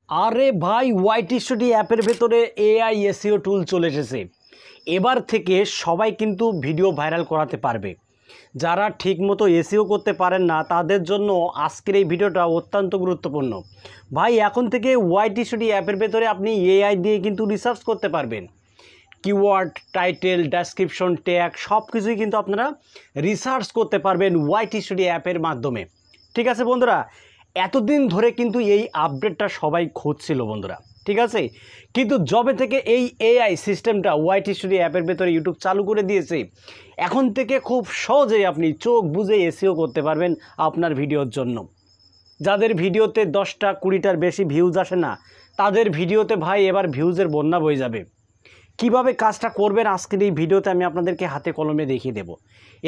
আরে ভাই YT studio অ্যাপের ভেতরে এআই এসইও টুল চলে এসেছে। এবার থেকে সবাই কিন্তু ভিডিও ভাইরাল করাতে পারবে। যারা ঠিকমতো এসইও করতে পারেন না তাদের জন্য আজকের এই ভিডিওটা অত্যন্ত গুরুত্বপূর্ণ। ভাই এখন থেকে ওয়াইটি স্টুডিও অ্যাপের ভেতরে আপনি এআই দিয়ে কিন্তু রিসার্চ করতে পারবেন। কিওয়ার্ড, টাইটেল, ডেসক্রিপশন, ট্যাগ সব কিছুই কিন্তু আপনারা রিসার্চ করতে পারবেন ওয়াইটি স্টুডিও অ্যাপের মাধ্যমে। ঠিক আছে বন্ধুরা, এতদিন ধরে কিন্তু এই আপডেটটা সবাই খুঁজছিল বন্ধুরা, ঠিক আছে। কিন্তু যবে থেকে এই এআই সিস্টেমটা ওয়াইটি স্টুডিও অ্যাপের ভেতরে ইউটিউব চালু করে দিয়েছে, এখন থেকে খুব সহজেই আপনি চোখ বুজে এসইও করতে পারবেন আপনার ভিডিওর জন্য। যাদের ভিডিওতে 10টা 20টার বেশি ভিউজ আসে না, তাদের ভিডিওতে ভাই এবার ভিউজের বন্যা বয়ে যাবে। কিভাবে কাজটা করবেন আজকের এই ভিডিওতে আমি আপনাদেরকে হাতে কলমে দেখিয়ে দেব।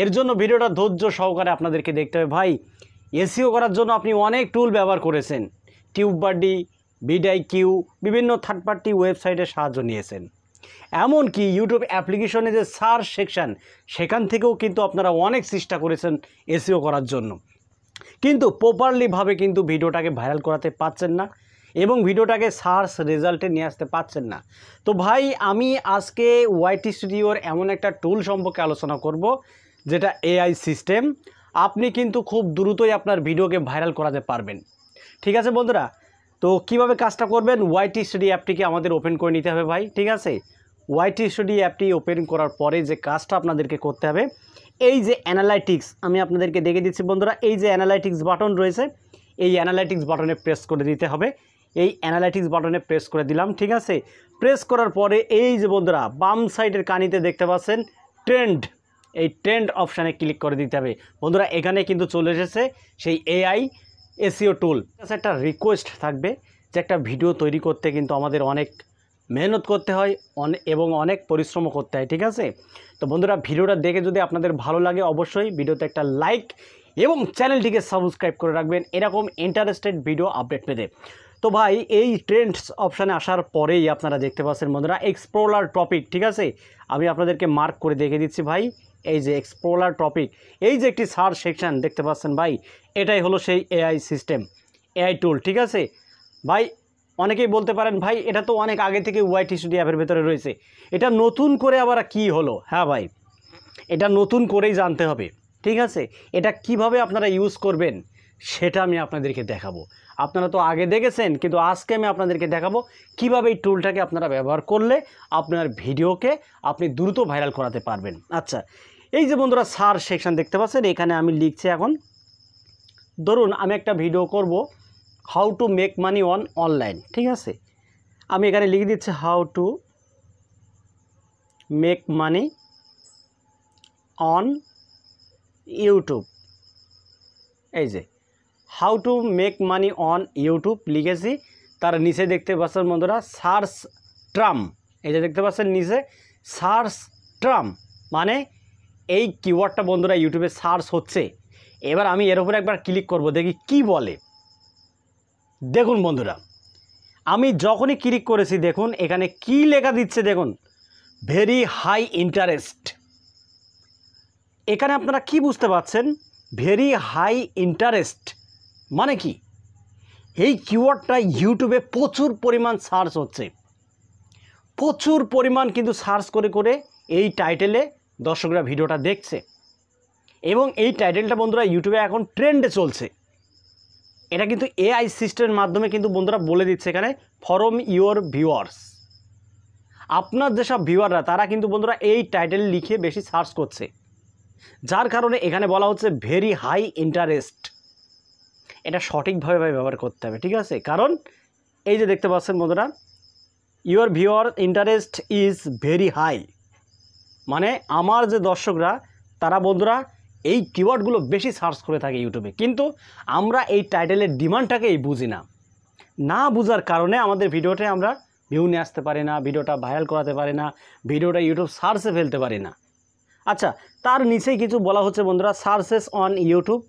এর জন্য ভিডিওটা ধৈর্য সহকারে আপনাদেরকে দেখতে হবে। ভাই এসইও করার জন্য আপনি অনেক টুল ব্যবহার করেছেন, টিউববাডি, ভিডিআইকিউ, বিভিন্ন থার্ড পার্টি ওয়েবসাইটের সাহায্য নিয়েছেন, এমনকি ইউটিউব অ্যাপ্লিকেশনে যে সার্চ সেকশান সেখান থেকেও কিন্তু আপনারা অনেক চেষ্টা করেছেন এসইও করার জন্য, কিন্তু প্রপারলিভাবে কিন্তু ভিডিওটাকে ভাইরাল করাতে পারছেন না এবং ভিডিওটাকে সার্চ রেজাল্টে নিয়ে আসতে পারছেন না। তো ভাই আমি আজকে ওয়াইটি স্টুডিওর এমন একটা টুল সম্পর্কে আলোচনা করব যেটা এআই সিস্টেম। আপনি কিন্তু খুব দ্রুতই আপনার ভিডিওকে ভাইরাল করাতে পারবেন। ঠিক আছে বন্ধুরা, তো কিভাবে কাজটা করবেন, ওয়াইটি স্টুডিও অ্যাপটিকে আমাদের ওপেন করে নিতে হবে ভাই। ঠিক আছে, ওয়াইটি স্টুডিও অ্যাপটি ওপেন করার পরে যে কাজটা আপনাদেরকে করতে হবে, এই যে অ্যানালাইটিক্স আমি আপনাদেরকে দেখে দিচ্ছি বন্ধুরা, এই যে অ্যানালাইটিক্স বাটন রয়েছে, এই অ্যানালাইটিক্স বাটনে প্রেস করে দিতে হবে। এই অ্যানালাইটিক্স বাটনে প্রেস করে দিলাম। ঠিক আছে, প্রেস করার পরে এই যে বন্ধুরা বাম সাইডের কানিতে দেখতে পাচ্ছেন ট্রেন্ড, এই ট্রেন্ড অপশানে ক্লিক করে দিতে হবে বন্ধুরা। এখানে কিন্তু চলে এসেছে সেই এআই এসইও টুল। একটা রিকোয়েস্ট থাকবে যে একটা ভিডিও তৈরি করতে কিন্তু আমাদের অনেক মেহনত করতে হয় এবং অনেক পরিশ্রমও করতে হয়। ঠিক আছে, তো বন্ধুরা ভিডিওটা দেখে যদি আপনাদের ভালো লাগে অবশ্যই ভিডিওতে একটা লাইক এবং চ্যানেলটিকে সাবস্ক্রাইব করে রাখবেন এরকম ইন্টারেস্টেড ভিডিও আপডেট পেতে। তো ভাই এই ট্রেন্ডস অপশানে আসার পরেই আপনারা দেখতে পাচ্ছেন বন্ধুরা এক্সপ্লোরার টপিক। ঠিক আছে, আমি আপনাদেরকে মার্ক করে দেখে দিচ্ছি ভাই, এই যে এক্সপ্লোরার টপিক, এই যে একটি সার্চ সেকশন দেখতে পাচ্ছেন ভাই, এটাই হলো সেই এআই সিস্টেম, এআই টুল। ঠিক আছে ভাই, অনেকেই বলতে পারেন ভাই এটা তো অনেক আগে থেকে ওয়াইটি স্টুডিও অ্যাপের ভেতরে রয়েছে, এটা নতুন করে আবার কি হলো? হ্যাঁ ভাই, এটা নতুন করেই জানতে হবে। ঠিক আছে, এটা কিভাবে আপনারা ইউজ করবেন সেটা আমি আপনাদেরকে দেখাবো। আপনারা তো আগে দেখেছেন, কিন্তু আজকে আমি আপনাদেরকে দেখাবো কিভাবে এই টুলটাকে আপনারা ব্যবহার করলে আপনার ভিডিওকে আপনি দ্রুত ভাইরাল করাতে পারবেন। আচ্ছা, এই যে বন্ধুরা সার্চ সেকশন দেখতে পাচ্ছেন, এখানে আমি লিখছি, এখন ধরুন আমি একটা ভিডিও করব how to make money on online. ঠিক আছে, আমি এখানে লিখে দিচ্ছি how to make money on YouTube. এই যে how to make money on YouTube লিখেছি, তার নিচে দেখতে পাচ্ছেন বন্ধুরা সার্চ ট্রাম, এই যে দেখতে পাচ্ছেন নিচে সার্চ ট্রাম, মানে এই কিওয়ার্ডটা বন্ধুরা ইউটিউবে সার্চ হচ্ছে। এবার আমি এর উপরে একবার ক্লিক করব, দেখি কি বলে। দেখুন বন্ধুরা, আমি যখনই ক্লিক করেছি দেখুন এখানে কি লেখা দিচ্ছে, দেখুন ভেরি হাই ইন্টারেস্ট। এখানে আপনারা কি বুঝতে পারছেন? ভেরি হাই ইন্টারেস্ট মানে কি? এই কিওয়ার্ডটা ইউটিউবে প্রচুর পরিমাণ সার্চ হচ্ছে, প্রচুর পরিমাণ কিন্তু সার্চ করে করে এই টাইটেলে দর্শকরা ভিডিওটা দেখছে এবং এই টাইটেলটা বন্ধুরা ইউটিউবে এখন ট্রেন্ডে চলছে। এটা কিন্তু এআই সিস্টেমের মাধ্যমে কিন্তু বন্ধুরা বলে দিচ্ছে এখানে ফরম ইওর ভিউয়ার্স। আপনার যেসব ভিউয়াররা তারা কিন্তু বন্ধুরা এই টাইটেল লিখে বেশি সার্চ করছে, যার কারণে এখানে বলা হচ্ছে ভেরি হাই ইন্টারেস্ট। এটা সঠিকভাবে ব্যবহার করতে হবে। ঠিক আছে, কারণ এই যে দেখতে পাচ্ছেন বন্ধুরা your viewer interest is very high, মানে আমার যে দর্শকরা তারা বন্ধুরা এই কিওয়ার্ডগুলো বেশি সার্চ করে থাকে ইউটিউবে, কিন্তু আমরা এই টাইটেলের ডিমান্ডটাকেই বুঝি না। না বুঝার কারণে আমাদের ভিডিওতে আমরা ভিউ নিয়ে আসতে পারি না, ভিডিওটা ভাইরাল করাতে পারি না, ভিডিওটা ইউটিউব সার্চে ফেলতে পারি না। আচ্ছা, তার নিচেই কিছু বলা হচ্ছে বন্ধুরা সার্চেস অন ইউটিউব।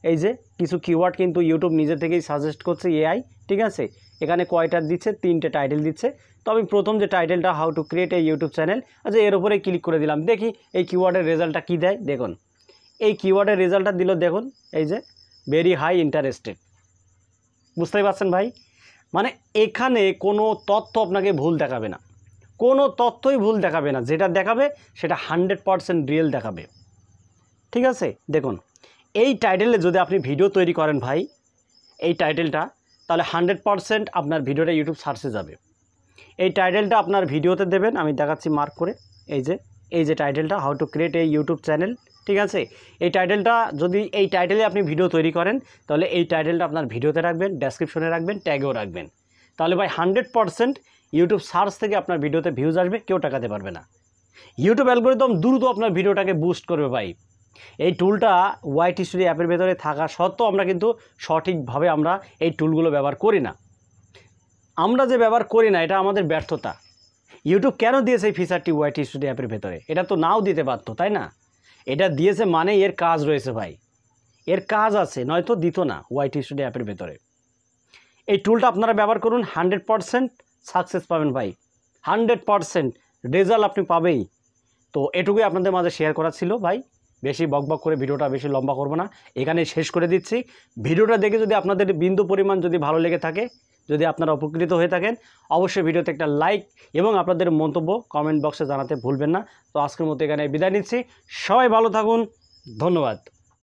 এই যে কিছু কিওয়ার্ড কিন্তু ইউটিউব নিজে থেকেই সাজেস্ট করছে এআই। ঠিক আছে, এখানে কয়টা দিচ্ছে? 3টে টাইটেল দিচ্ছে। তো আমি প্রথম যে টাইটেলটা how to create a YouTube channel, আচ্ছা এর উপরে ক্লিক করে দিলাম, দেখি এই কিওয়ার্ডের রেজাল্টটা কী দেয়। দেখুন এই কিওয়ার্ডের রেজাল্টটা দিল, দেখুন এই যে ভেরি হাই ইন্টারেস্টেড। বুঝতেই পারছেন ভাই, মানে এখানে কোনো তথ্য আপনাকে ভুল দেখাবে না, কোনো তথ্যই ভুল দেখাবে না, যেটা দেখাবে সেটা 100% রিয়েল দেখাবে। ঠিক আছে, দেখুন এই টাইটেলে যদি আপনি ভিডিও তৈরি করেন ভাই, এই টাইটেলটা, তাহলে 100% আপনার ভিডিওটা ইউটিউব সার্চে যাবে। এই টাইটেলটা আপনার ভিডিওতে দেবেন, আমি দেখাচ্ছি মার্ক করে, এই যে টাইটেলটা, হাউ টু ক্রিয়েট এই ইউটিউব চ্যানেল। ঠিক আছে, এই টাইটেলটা যদি এই টাইটেলে আপনি ভিডিও তৈরি করেন, তাহলে এই টাইটেলটা আপনার ভিডিওতে রাখবেন, ডেসক্রিপশনে রাখবেন, ট্যাগেও রাখবেন। তাহলে ভাই 100% ইউটিউব সার্চ থেকে আপনার ভিডিওতে ভিউজ আসবে, কেউ টাকাতে পারবে না। ইউটিউব অ্যালগরিদম দ্রুত আপনার ভিডিওটাকে বুস্ট করবে ভাই। এই টুলটা ওয়াইট স্টুডিও অ্যাপের ভেতরে থাকা সত্ত্বেও আমরা কিন্তু সঠিকভাবে আমরা এই টুলগুলো ব্যবহার করি না। আমরা যে ব্যবহার করি না, এটা আমাদের ব্যর্থতা। ইউটিউব কেন দিয়েছে এই ফিচারটি ওয়াইট স্টুডিও অ্যাপের ভেতরে? এটা তো নাও দিতে পারত, তাই না? এটা দিয়েছে মানে এর কাজ রয়েছে ভাই, এর কাজ আছে, নয়তো দিত না ওয়াইট স্টুডিও অ্যাপের ভেতরে। এই টুলটা আপনারা ব্যবহার করুন, 100% সাকসেস পাবেন ভাই, 100% রেজাল্ট আপনি পাবেই। তো এটুকুই আপনাদের মাঝে শেয়ার করা ছিল ভাই। বেশি বকবক করে ভিডিওটা বেশি লম্বা করব না, এখানে শেষ করে দিচ্ছি। ভিডিওটা দেখে যদি আপনাদের বিন্দু পরিমাণ যদি ভালো লেগে থাকে, যদি আপনারা উপকৃত হয়ে থাকেন, অবশ্যই ভিডিওতে একটা লাইক এবং আপনাদের মন্তব্য কমেন্ট বক্সে জানাতে ভুলবেন না। তো আজকের মতো এখানে বিদায় নিচ্ছি, সবাই ভালো থাকুন, ধন্যবাদ।